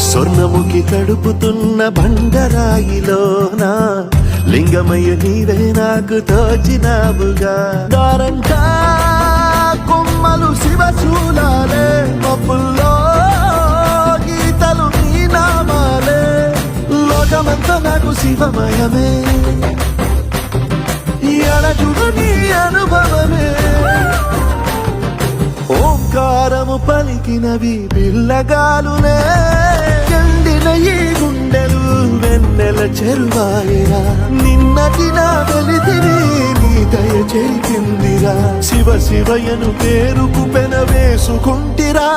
స్వర్ణముఖి తడుపుతున్న బండరాయిలోన లింగమయ్య నీవే నాకు తోచినావుగా. దారంతా కొమ్మలు శివశూలాలే, మబ్బుల్లో గీతలు నీ నామాలే, లోకమంతా నాకు శివమయమే, అలజుడు నీ అనుభవమే. ఓంకారము పలికినవి పిల్లగాలునే, ఎండిన ఈ గుండెలు వెన్నెల చెరువాయిరా. నిన్నటి నా వెలితిని నీ దయ చేయిందిరా. శివ శివయను పేరుకు పెన వేసుకుంటిరా.